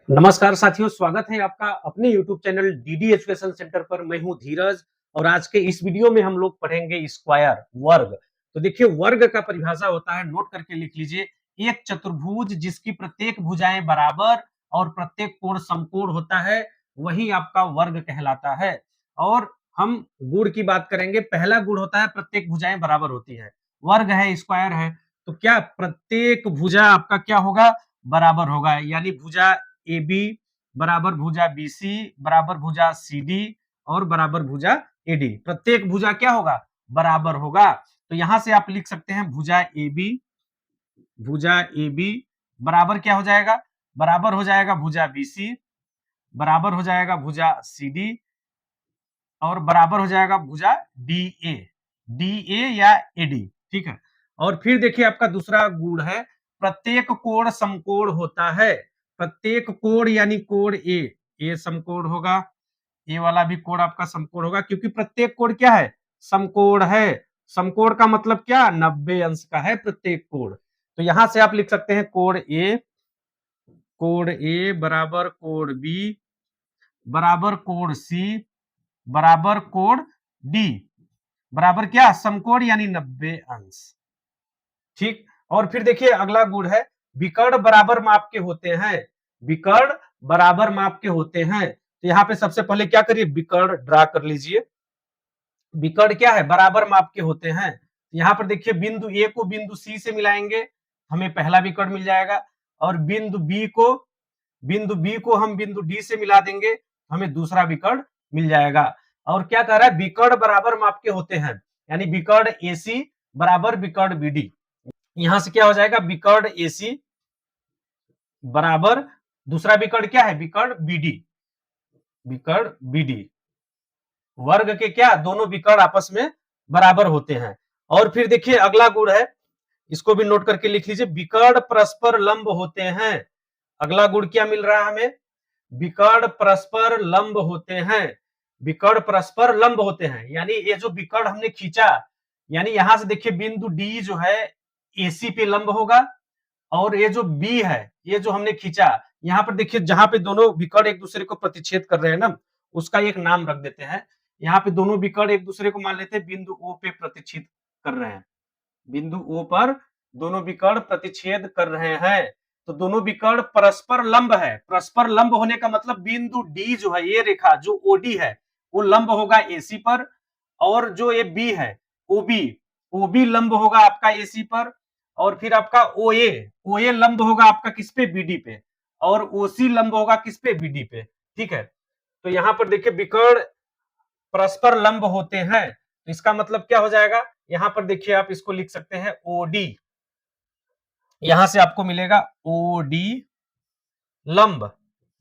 नमस्कार साथियों, स्वागत है आपका अपने YouTube channel DD education centre पर। मैं हूं धीरज और आज के इस वीडियो में हम लोग पढ़ेंगे स्क्वायर, वर्ग। तो देखिए, वर्ग का परिभाषा होता है, नोट करके लिख लीजिए, एक चतुर्भुज जिसकी प्रत्येक भुजाएं बराबर और प्रत्येक कोण समकोण होता है, वही आपका वर्ग कहलाता है। और हम गुण की बात करेंगे। पहला गुण होता है प्रत्येक भुजाएं बराबर होती है। वर्ग है, स्क्वायर है, तो क्या प्रत्येक भुजा आपका क्या होगा? बराबर होगा। यानी भुजा ए बी बराबर भुजा बी सी बराबर भुजा सी डी और बराबर भुजा ए डी। प्रत्येक भुजा क्या होगा? बराबर होगा। तो यहां से आप लिख सकते हैं भुजा ए बी बराबर क्या हो जाएगा? बराबर हो जाएगा भुजा बी सी, बराबर हो जाएगा भुजा सी डी और बराबर हो जाएगा भुजा डी ए या ए डी। ठीक है। और फिर देखिए, आपका दूसरा गुण है प्रत्येक कोण समकोण होता है। प्रत्येक कोण यानी कोण ए समकोण होगा, ये वाला भी कोण आपका समकोण होगा, क्योंकि प्रत्येक कोण क्या है? समकोण है। समकोण का मतलब क्या? 90 अंश का है प्रत्येक कोण। तो यहां से आप लिख सकते हैं कोण ए बराबर कोण बी बराबर कोण सी बराबर कोण डी बराबर क्या? समकोण यानी 90 अंश। ठीक। और फिर देखिए, अगला गुण है विकर्ण बराबर माप के होते हैं। विकर्ण बराबर माप के होते हैं। तो यहाँ पे सबसे पहले क्या करिए? विकर्ण ड्रा कर लीजिए। विकर्ण क्या है? बराबर माप के होते हैं। यहाँ पर देखिए, बिंदु ए को बिंदु सी से मिलाएंगे, हमें पहला विकर्ण मिल जाएगा। और बिंदु बी को हम बिंदु डी से मिला देंगे, हमें दूसरा विकर्ण मिल जाएगा। और क्या कह रहा है? विकर्ण बराबर माप के होते हैं, यानी विकर्ण एसी बराबर विकर्ण बीडी। यहां से क्या हो जाएगा? विकर्ण एसी बराबर दूसरा विकर्ण क्या है? विकर्ण बीडी। विकर्ण बीडी वर्ग के क्या? दोनों विकर्ण आपस में बराबर होते हैं। और फिर देखिए, अगला गुण है, इसको भी नोट करके लिख लीजिए, विकर्ण परस्पर लंब होते हैं। अगला गुण क्या मिल रहा है हमें? विकर्ण परस्पर लंब होते हैं। विकर्ण परस्पर लंब होते हैं, यानी ये जो विकर्ण हमने खींचा, यानी यहां से देखिए बिंदु डी जो है एसी पे लंब होगा, और ये जो बी है, ये जो हमने खींचा, यहाँ पर देखिए जहां पे दोनों विकर्ण एक दूसरे को प्रतिच्छेद कर रहे हैं ना, उसका एक नाम रख देते हैं। यहाँ पे दोनों विकर्ण एक दूसरे को मान लेते हैं बिंदु ओ पे प्रतिच्छेद कर रहे हैं। बिंदु ओ पर दोनों विकर्ण प्रतिच्छेद कर रहे हैं, तो दोनों विकर्ण परस्पर लंब है। परस्पर लंब होने का मतलब बिंदु डी जो है, ये रेखा जो ओडी है, वो लंब होगा एसी पर। और जो ये बी है, ओबी ओबी लंब होगा आपका एसी पर। और फिर आपका ओए लंब होगा आपका किस पे? बीडी पे। और ओसी लंब होगा किस पे? बीडी पे। ठीक है। तो यहां पर देखिए, विकर्ण परस्पर लंब होते हैं, तो इसका मतलब क्या हो जाएगा? यहां पर देखिए, आप इसको लिख सकते हैं ओडी। यहां से आपको मिलेगा ओडी लंब।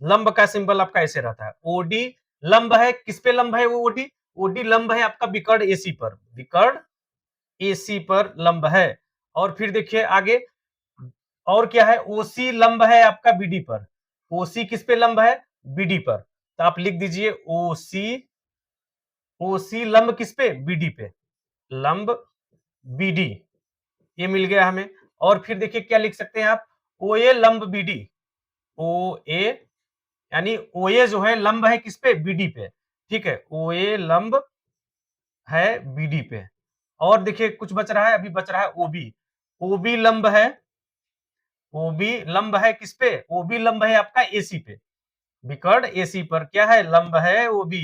लंब का सिंबल आपका ऐसे रहता है। ओडी लंब है, किस पे लंब है? वो ओडी ओडी लंब है आपका विकर्ण एसी पर। विकर्ण एसी पर लंब है। और फिर देखिए आगे, और क्या है? ओसी लंब है आपका बीडी पर। ओसी किस पे लंब है? बीडी पर। तो आप लिख दीजिए ओसी लंब किस पे? बीडी पे। लंब बीडी, ये मिल गया हमें। और फिर देखिए क्या लिख सकते हैं आप? ओए लंब बीडी। ओए यानी ओए जो है लंब है किस पे? बीडी पे। ठीक है, ओए लंब है बीडी पे। और देखिए कुछ बच रहा है, अभी बच रहा है ओबी। ओबी लंब है, ओबी लंब है किस पे? ओबी लंब है आपका एसी पे। विकर्ण एसी पर क्या है? लंब है ओबी।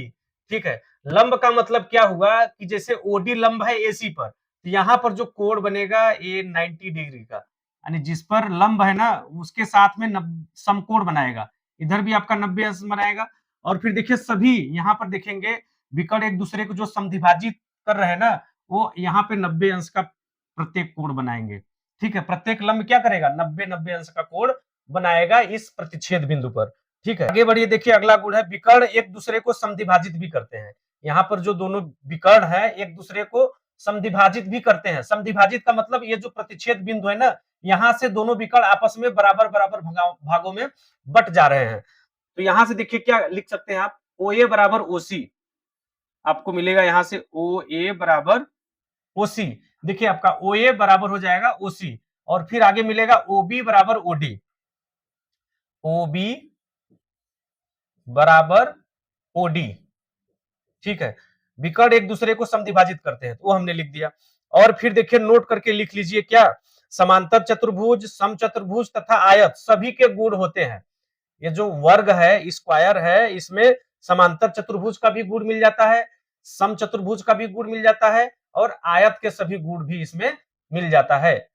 ठीक है। लंब का मतलब क्या हुआ कि जैसे ओडी लंब है एसी पर, तो यहाँ पर जो कोण बनेगा ये 90 डिग्री का, यानी जिस पर लंब है ना, उसके साथ में समकोण बनाएगा। इधर भी आपका 90 अंश बनाएगा। और फिर देखिए, सभी यहाँ पर देखेंगे विकर्ण एक दूसरे को जो समद्विभाजित कर रहे हैं ना, वो यहाँ पे 90 अंश का प्रत्येक कोण बनाएंगे। ठीक है। प्रत्येक लंब क्या करेगा? 90 अंश का कोण बनाएगा इस प्रतिच्छेद बिंदु पर। ठीक है। आगे बढ़िए, देखिए अगला गुण है विकर्ण एक दूसरे को समद्विभाजित भी करते हैं। यहाँ पर जो दोनों विकर्ण है एक दूसरे को समद्विभाजित भी करते हैं। समद्विभाजित का मतलब ये जो प्रतिच्छेद बिंदु है ना, यहाँ से दोनों विकर्ण आपस में बराबर बराबर भागों में बट जा रहे हैं। तो यहाँ से देखिए क्या लिख सकते हैं आप? ओ ए बराबर ओसी आपको मिलेगा। यहाँ से ओ ए बराबर ओसी, देखिए आपका ओ ए बराबर हो जाएगा ओसी। और फिर आगे मिलेगा ओबी बराबर ओडी। ओबी बराबर ओडी। ठीक है, विकर्ण एक दूसरे को समद्विभाजित करते हैं, तो वो हमने लिख दिया। और फिर देखिए नोट करके लिख लीजिए क्या, समांतर चतुर्भुज, समचतुर्भुज तथा आयत सभी के गुण होते हैं। ये जो वर्ग है, स्क्वायर है, इसमें समांतर चतुर्भुज का भी गुण मिल जाता है, समचतुर्भुज का भी गुण मिल जाता है, और आयत के सभी गुण भी इसमें मिल जाता है।